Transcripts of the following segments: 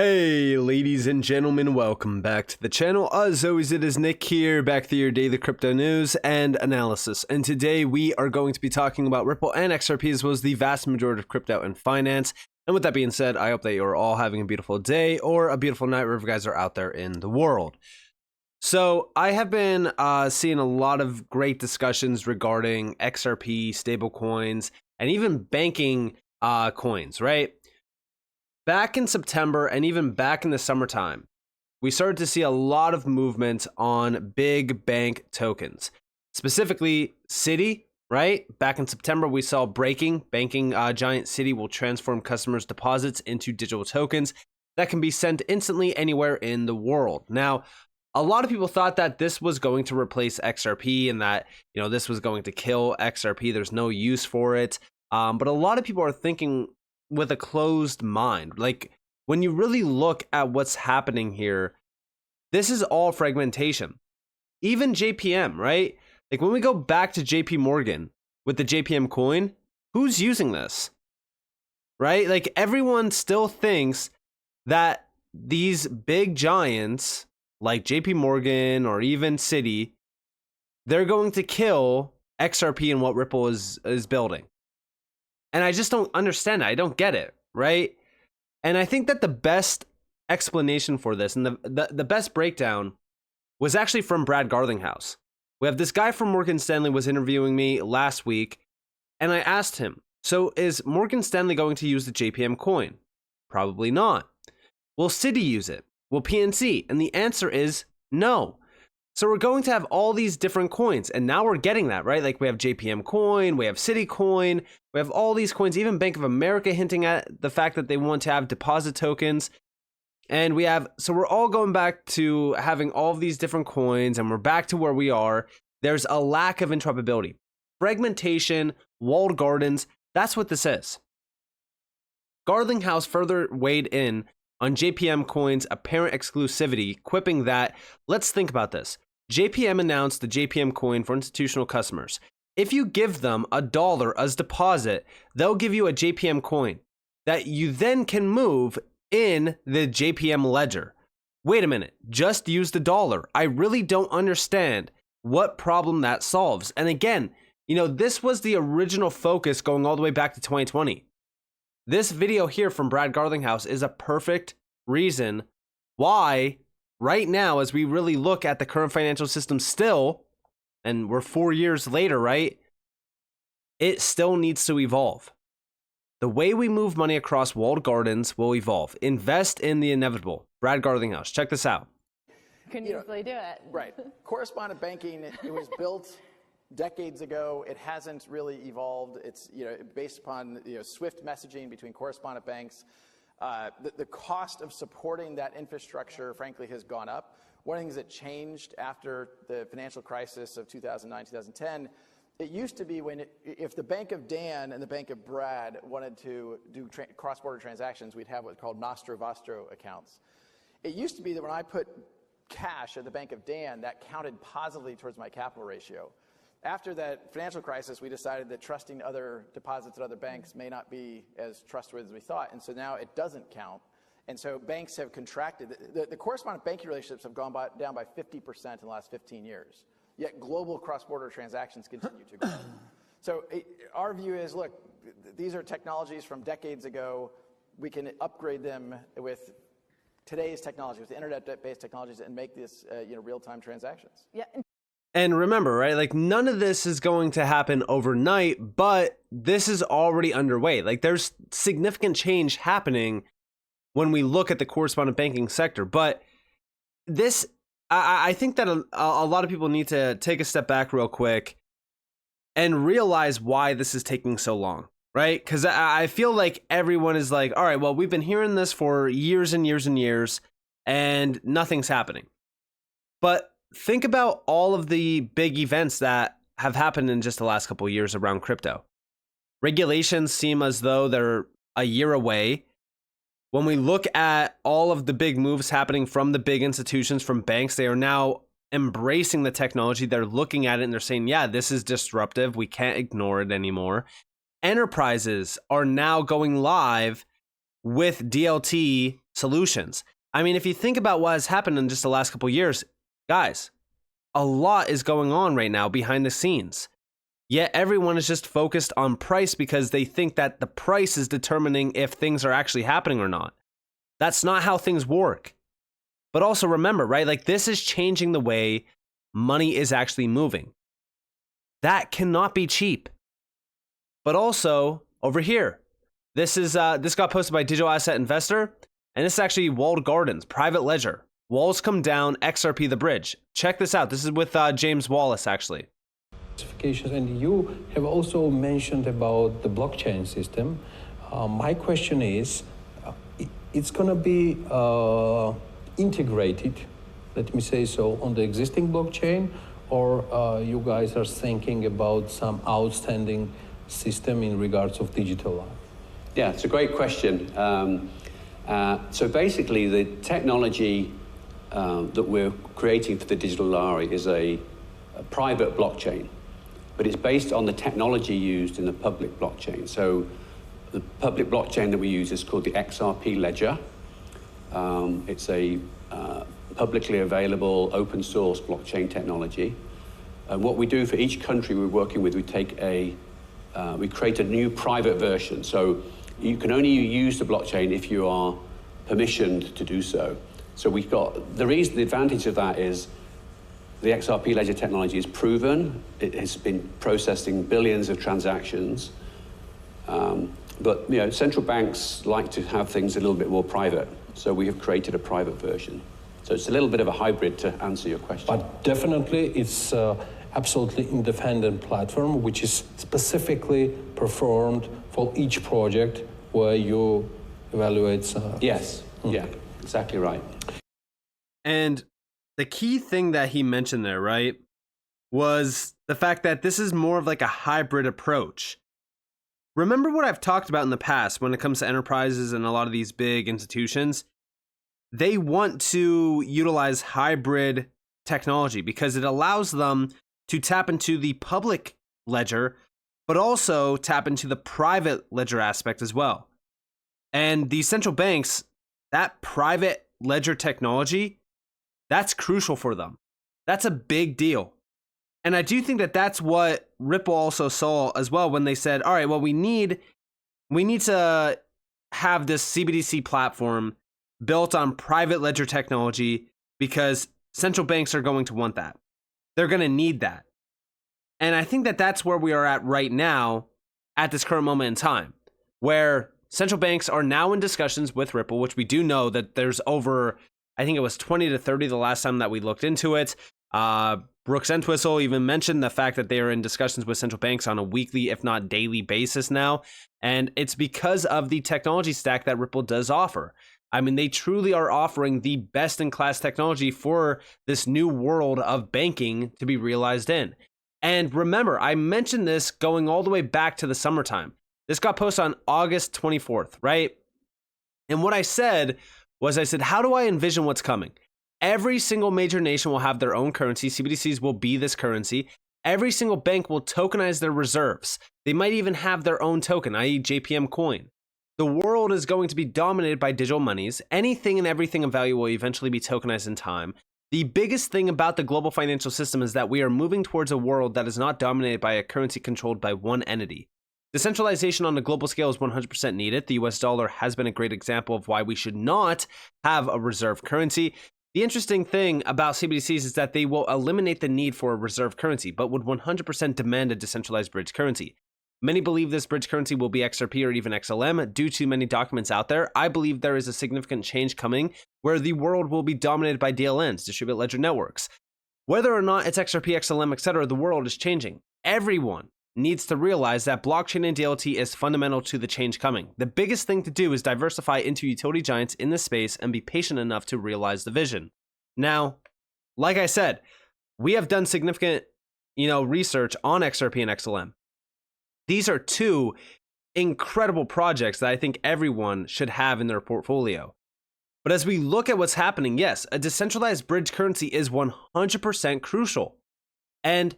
Hey ladies and gentlemen, welcome back to the channel. As always, it is Nick here, back to your daily crypto news and analysis. And today we are going to be talking about Ripple and XRP, as well as the vast majority of crypto and finance. And with that being said, I hope that you're all having a beautiful day or a beautiful night wherever you guys are out there in the world. So I have been seeing a lot of great discussions regarding XRP, stablecoins, and even banking coins, right? Back in September and even back in the summertime, we started to see a lot of movement on big bank tokens, specifically Citi, right? Back in September, we saw banking giant Citi will transform customers' deposits into digital tokens that can be sent instantly anywhere in the world. Now, a lot of people thought that this was going to replace XRP and that, this was going to kill XRP. There's no use for it. But a lot of people are thinking with a closed mind. Like, when you really look at what's happening here, this is all fragmentation. Even JPM, right? Like, when we go back to JP Morgan with the JPM coin, who's using this? Right? Like, everyone still thinks that these big giants like JP Morgan or even Citi, they're going to kill XRP and what Ripple is building. And I just don't understand it. I don't get it, right? And I think that the best explanation for this and the best breakdown was actually from Brad Garlinghouse. We have this guy from Morgan Stanley was interviewing me last week, and I asked him, so is Morgan Stanley going to use the JPM coin? Probably not. Will Citi use it? Will PNC? And the answer is no. So we're going to have all these different coins, and now we're getting that, right? Like, we have JPM coin, we have Citi coin, we have all these coins, even Bank of America hinting at the fact that they want to have deposit tokens. And so we're all going back to having all of these different coins, and we're back to where we are. There's a lack of interoperability. Fragmentation, walled gardens, that's what this is. Garlinghouse further weighed in on JPM coin's apparent exclusivity, quipping that, let's think about this. JPM announced the JPM coin for institutional customers. If you give them $1 as deposit, they'll give you a JPM coin that you then can move in the JPM ledger. Wait a minute, just use the dollar. I really don't understand what problem that solves. And again, this was the original focus going all the way back to 2020. This video here from Brad Garlinghouse is a perfect reason why right now, as we really look at the current financial system still, and we're 4 years later, right? It still needs to evolve. The way we move money across walled gardens will evolve. Invest in the inevitable. Brad Garlinghouse, check this out. Can easily do it. Right. Correspondent banking, it was built decades ago. It hasn't really evolved. It's based upon swift messaging between correspondent banks. The cost of supporting that infrastructure, frankly, has gone up. One of the things that changed after the financial crisis of 2009, 2010, it used to be if the Bank of Dan and the Bank of Brad wanted to do cross-border transactions, we'd have what's called Nostro Vostro accounts. It used to be that when I put cash at the Bank of Dan, that counted positively towards my capital ratio. After that financial crisis, we decided that trusting other deposits at other banks may not be as trustworthy as we thought, and so now it doesn't count. And so banks have contracted. The correspondent banking relationships have gone down by 50% in the last 15 years, yet global cross-border transactions continue to grow. So our view is, look, these are technologies from decades ago. We can upgrade them with today's technology, with internet-based technologies, and make this real-time transactions. Yeah. And remember, right, like, none of this is going to happen overnight, but this is already underway. Like, there's significant change happening when we look at the correspondent banking sector. But this, I think that a lot of people need to take a step back real quick and realize why this is taking so long, right? Because I feel like everyone is like, all right, well, we've been hearing this for years and years and years, and nothing's happening. But think about all of the big events that have happened in just the last couple of years around crypto. Regulations seem as though they're a year away. When we look at all of the big moves happening from the big institutions, from banks, they are now embracing the technology. They're looking at it and they're saying, yeah, this is disruptive. We can't ignore it anymore. Enterprises are now going live with DLT solutions. I mean, if you think about what has happened in just the last couple of years, guys, a lot is going on right now behind the scenes. Yet everyone is just focused on price because they think that the price is determining if things are actually happening or not. That's not how things work. But also remember, right? Like, this is changing the way money is actually moving. That cannot be cheap. But also over here, this got posted by Digital Asset Investor, and this is actually Walled Gardens, private ledger. Walls come down, XRP the bridge. Check this out. This is with James Wallace, actually. And you have also mentioned about the blockchain system. My question is, it's going to be integrated, let me say so, on the existing blockchain, or you guys are thinking about some outstanding system in regards of digital? Yeah, it's a great question. So basically, the technology that we're creating for the digital lari is a private blockchain, but it's based on the technology used in the public blockchain. So the public blockchain that we use is called the XRP ledger. It's a publicly available open source blockchain technology. And what we do for each country we're working with, we create a new private version. So you can only use the blockchain if you are permissioned to do so. So we've got, the advantage of that is the XRP ledger technology is proven. It has been processing billions of transactions. But central banks like to have things a little bit more private. So we have created a private version. So it's a little bit of a hybrid, to answer your question. But definitely it's absolutely independent platform, which is specifically performed for each project where you evaluate. Yes, yeah, exactly right. And the key thing that he mentioned there, right, was the fact that this is more of like a hybrid approach. Remember what I've talked about in the past when it comes to enterprises and a lot of these big institutions? They want to utilize hybrid technology because it allows them to tap into the public ledger, but also tap into the private ledger aspect as well. And these central banks, that private ledger technology, that's crucial for them. That's a big deal. And I do think that that's what Ripple also saw as well when they said, all right, well, we need to have this CBDC platform built on private ledger technology because central banks are going to want that. They're going to need that. And I think that that's where we are at right now at this current moment in time, where central banks are now in discussions with Ripple, which we do know that there's over, I think it was 20 to 30 the last time that we looked into it. Brooks Entwistle even mentioned the fact that they are in discussions with central banks on a weekly, if not daily basis now. And it's because of the technology stack that Ripple does offer. I mean, they truly are offering the best-in-class technology for this new world of banking to be realized in. And remember, I mentioned this going all the way back to the summertime. This got posted on August 24th, right? And what I said was, how do I envision what's coming? Every single major nation will have their own currency. CBDCs will be this currency. Every single bank will tokenize their reserves. They might even have their own token, i.e. JPM coin. The world is going to be dominated by digital monies. Anything and everything of value will eventually be tokenized in time. The biggest thing about the global financial system is that we are moving towards a world that is not dominated by a currency controlled by one entity. Decentralization on a global scale is 100% needed. The US dollar has been a great example of why we should not have a reserve currency. The interesting thing about CBDCs is that they will eliminate the need for a reserve currency, but would 100% demand a decentralized bridge currency. Many believe this bridge currency will be XRP or even XLM due to many documents out there. I believe there is a significant change coming where the world will be dominated by DLNs, distributed ledger networks. Whether or not it's XRP, XLM, etc., the world is changing. Everyone needs to realize that blockchain and DLT is fundamental to the change coming. The biggest thing to do is diversify into utility giants in this space and be patient enough to realize the vision. Now, like I said, we have done significant, research on XRP and XLM. These are two incredible projects that I think everyone should have in their portfolio. But as we look at what's happening, yes, a decentralized bridge currency is 100% crucial. And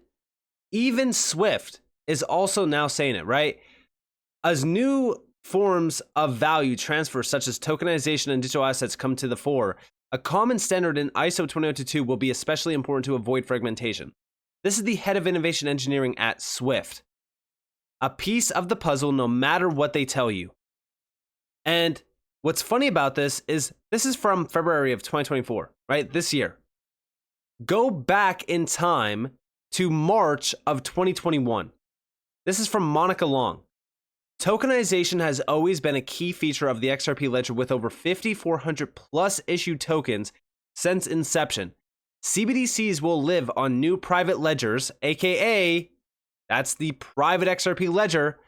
even Swift is also now saying it, right? A new forms of value transfer, such as tokenization and digital assets, come to the fore, a common standard in ISO 20022 will be especially important to avoid fragmentation. This is the head of innovation engineering at Swift. A piece of the puzzle, no matter what they tell you. And what's funny about this is from February of 2024, right? This year. Go back in time to March of 2021. This is from Monica Long. Tokenization has always been a key feature of the XRP ledger, with over 5,400 plus issued tokens since inception. CBDCs will live on new private ledgers, aka that's the private XRP ledger,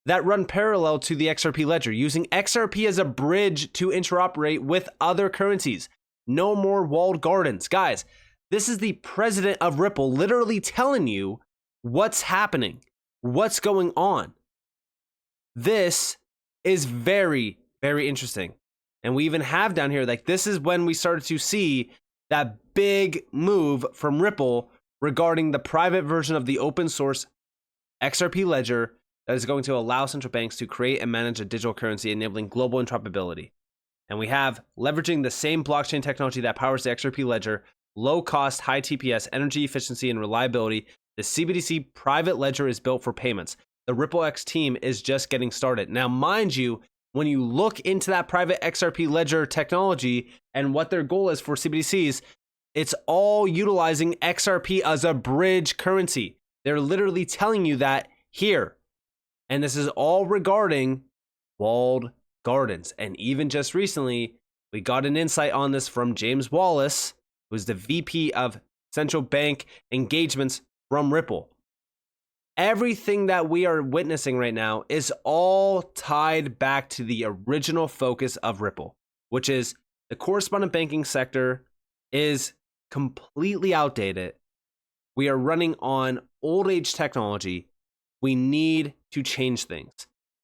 that run parallel to the XRP ledger, using XRP as a bridge to interoperate with other currencies. No more walled gardens. Guys, this is the president of Ripple literally telling you what's happening, what's going on. This is very, very interesting. And we even have down here, like, this is when we started to see that big move from Ripple regarding the private version of the open source XRP ledger that is going to allow central banks to create and manage a digital currency, enabling global interoperability. And we have leveraging the same blockchain technology that powers the XRP ledger, low cost, high TPS, energy efficiency, and reliability. The CBDC private ledger is built for payments. The RippleX team is just getting started. Now, mind you, when you look into that private XRP ledger technology and what their goal is for CBDCs, it's all utilizing XRP as a bridge currency. They're literally telling you that here. And this is all regarding walled gardens. And even just recently, we got an insight on this from James Wallace, who's the VP of Central Bank Engagements from Ripple. Everything that we are witnessing right now is all tied back to the original focus of Ripple, which is the correspondent banking sector is completely outdated. We are running on old age technology. We need to change things.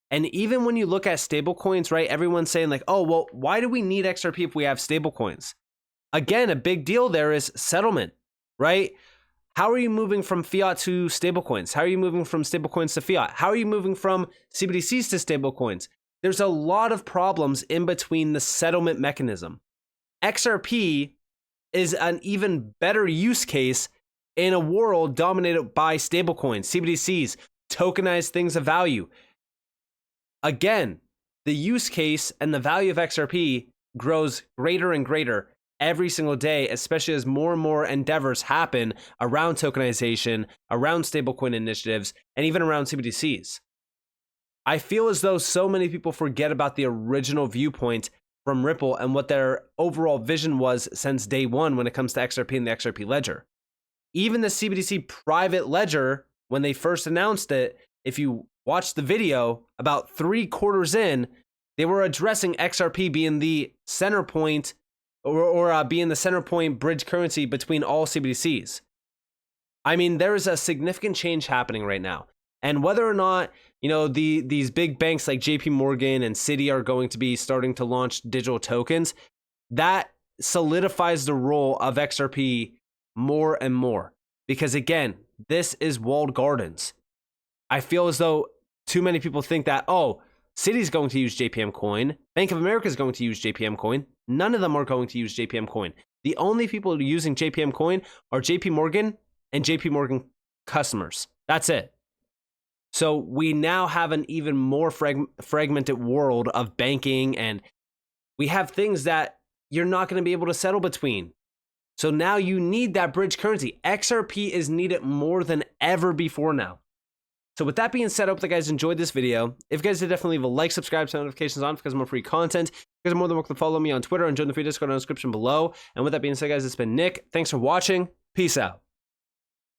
And even when you look at stablecoins, right, everyone's saying like, oh, well, why do we need XRP if we have stablecoins? Again, a big deal there is settlement, right? How are you moving from fiat to stablecoins? How are you moving from stablecoins to fiat? How are you moving from CBDCs to stablecoins? There's a lot of problems in between the settlement mechanism. XRP is an even better use case in a world dominated by stablecoins, CBDCs, tokenized things of value. Again, the use case and the value of XRP grows greater and greater every single day, especially as more and more endeavors happen around tokenization, around stablecoin initiatives, and even around CBDCs. I feel as though so many people forget about the original viewpoint from Ripple and what their overall vision was since day one when it comes to XRP and the XRP ledger. Even the CBDC private ledger, when they first announced it, if you watch the video, about 3/4 in, they were addressing XRP being the center point or being the center point bridge currency between all CBDCs. I mean, there is a significant change happening right now. And whether or not, these big banks like JP Morgan and Citi are going to be starting to launch digital tokens, that solidifies the role of XRP more and more. Because again, this is walled gardens. I feel as though too many people think that, oh, Citi's going to use JPM coin, Bank of America is going to use JPM coin. None of them are going to use JPM coin. The only people using JPM coin are JP Morgan and JP Morgan customers. That's it. So we now have an even more fragmented world of banking, and we have things that you're not going to be able to settle between. So now you need that bridge currency. XRP is needed more than ever before now. So with that being said, I hope that you guys enjoyed this video. If you guys did, definitely leave a like, subscribe, turn notifications on because more free content. You guys are more than welcome to follow me on Twitter and join the free Discord in the description below. And with that being said, guys, it's been Nick. Thanks for watching. Peace out.